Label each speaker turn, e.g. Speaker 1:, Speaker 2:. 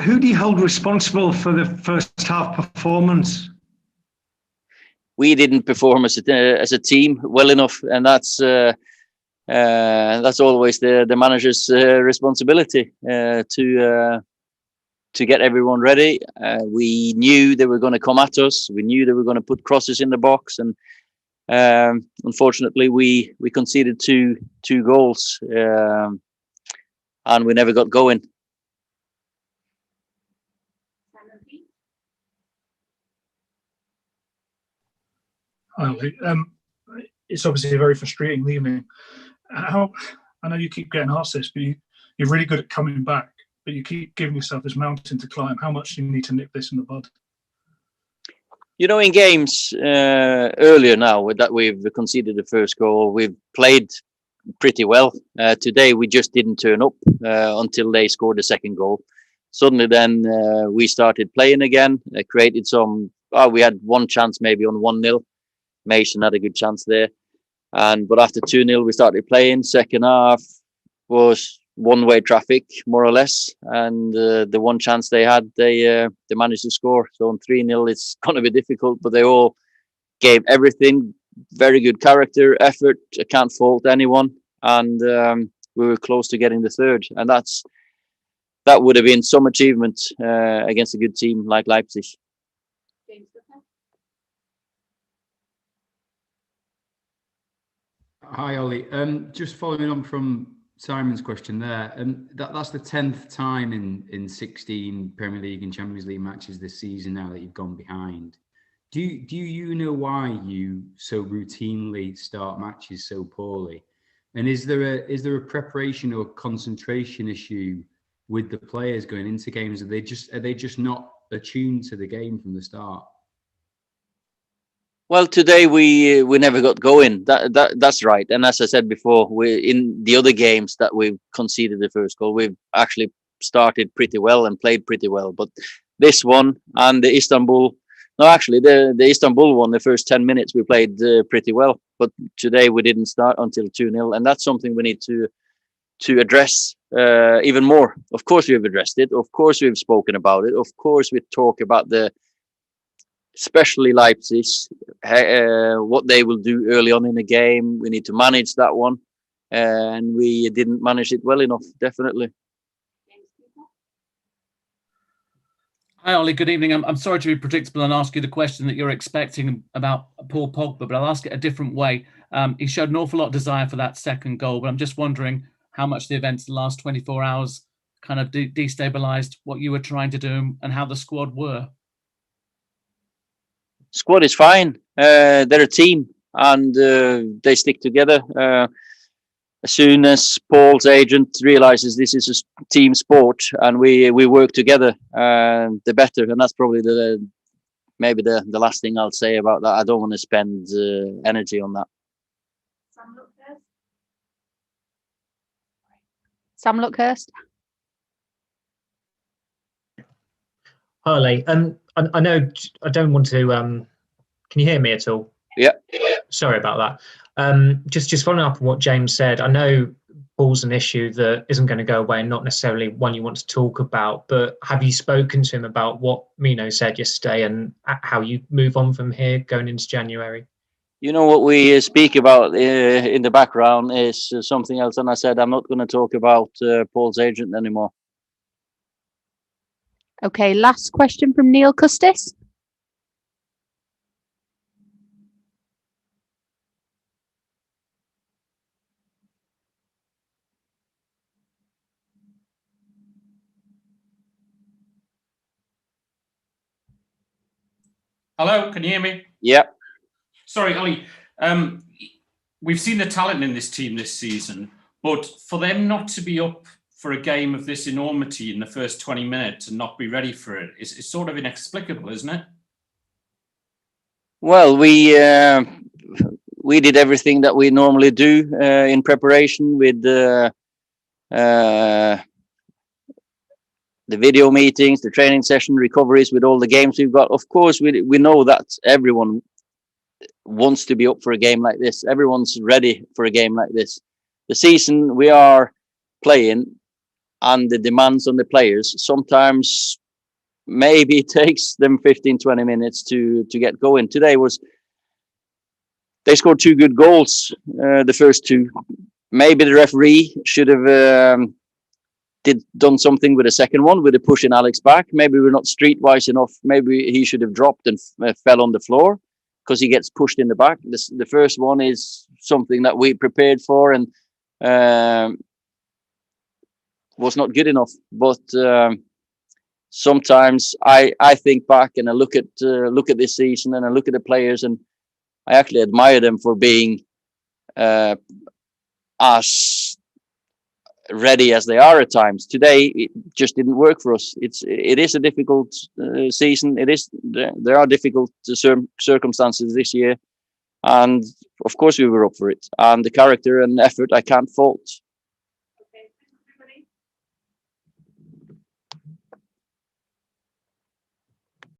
Speaker 1: Who do you hold responsible for the first half performance?
Speaker 2: We didn't perform as a team well enough, and that's always the manager's responsibility to get everyone ready. We knew they were going to come at us. We knew they were going to put crosses in the box, and unfortunately, we conceded two goals, and we never got going.
Speaker 3: It's obviously a very frustrating leaving. I know you keep getting asked this, but you're really good at coming back, but you keep giving yourself this mountain to climb. How much do you need to nip this in the bud?
Speaker 2: You know, in games earlier now that we've conceded the first goal, we've played pretty well. Today we just didn't turn up until they scored the second goal. Suddenly then we started playing again, created some... we had one chance maybe on 1-0. Mason had a good chance there. But after 2-0 we started playing. Second half was one-way traffic, more or less. And the one chance they had, they managed to score. So on 3-0 it's going to be difficult, but they all gave everything. Very good character, effort. I can't fault anyone. And we were close to getting the third. And that would have been some achievement against a good team like Leipzig.
Speaker 4: Hi, Ollie. Just following on from Simon's question there, that's the 10th time in 16 Premier League and Champions League matches this season now that you've gone behind. Do you know why you so routinely start matches so poorly? And is there a preparation or concentration issue with the players going into games? Are they just not attuned to the game from the start?
Speaker 2: Well, today we never got going. That's right. And as I said before, we in the other games that we've conceded the first goal, we've actually started pretty well and played pretty well. But this one and the Istanbul, no, actually the Istanbul one, the first 10 minutes we played pretty well. But today we didn't start until 2-0, and that's something we need to address even more. Of course we've addressed it. Of course we've spoken about it. Of course we talk about especially Leipzig, what they will do early on in the game. We need to manage that one, and we didn't manage it well enough, definitely.
Speaker 5: Hi, Ollie. Good evening. I'm sorry to be predictable and ask you the question that you're expecting about Paul Pogba, but I'll ask it a different way. He showed an awful lot of desire for that second goal, but I'm just wondering how much the events the last 24 hours kind of destabilized what you were trying to do and how the squad were.
Speaker 2: Squad is fine. They're a team, and they stick together. As soon as Paul's agent realizes this is a team sport and we work together, the better. And that's probably maybe the last thing I'll say about that. I don't want to spend energy on that.
Speaker 6: Sam Luckhurst.
Speaker 7: Hi, Ollie. I know I don't want to. Can you hear me at all?
Speaker 2: Yeah.
Speaker 7: Sorry about that. Just following up on what James said. I know Paul's an issue that isn't going to go away, and not necessarily one you want to talk about. But have you spoken to him about what Mino said yesterday and how you move on from here going into January?
Speaker 2: You know, what we speak about in the background is something else, and I said I'm not going to talk about Paul's agent anymore.
Speaker 6: Okay, last question from Neil Custis.
Speaker 8: Hello, can you hear me?
Speaker 2: Yeah.
Speaker 8: Sorry, Ollie. We've seen the talent in this team this season, but for them not to be up for a game of this enormity in the first 20 minutes and not be ready for it is sort of inexplicable, isn't it?
Speaker 2: Well, we did everything that we normally do in preparation with the video meetings, the training session, recoveries with all the games we've got. Of course, we know that everyone wants to be up for a game like this. Everyone's ready for a game like this. The season we are playing and the demands on the players, sometimes maybe it takes them 15-20 minutes to get going. Today they scored 2 good goals, the first 2. Maybe the referee should have done something with the second one, with the pushing Alex back. Maybe we're not streetwise enough. Maybe he should have dropped and fell on the floor, because he gets pushed in the back. The first one is something that we prepared for and was not good enough. But sometimes I think back and I look at this season, and I look at the players, and I actually admire them for being as ready as they are at times. Today it just didn't work for us. It is a difficult season. There are difficult circumstances this year, and of course we were up for it. And the character and effort I can't fault.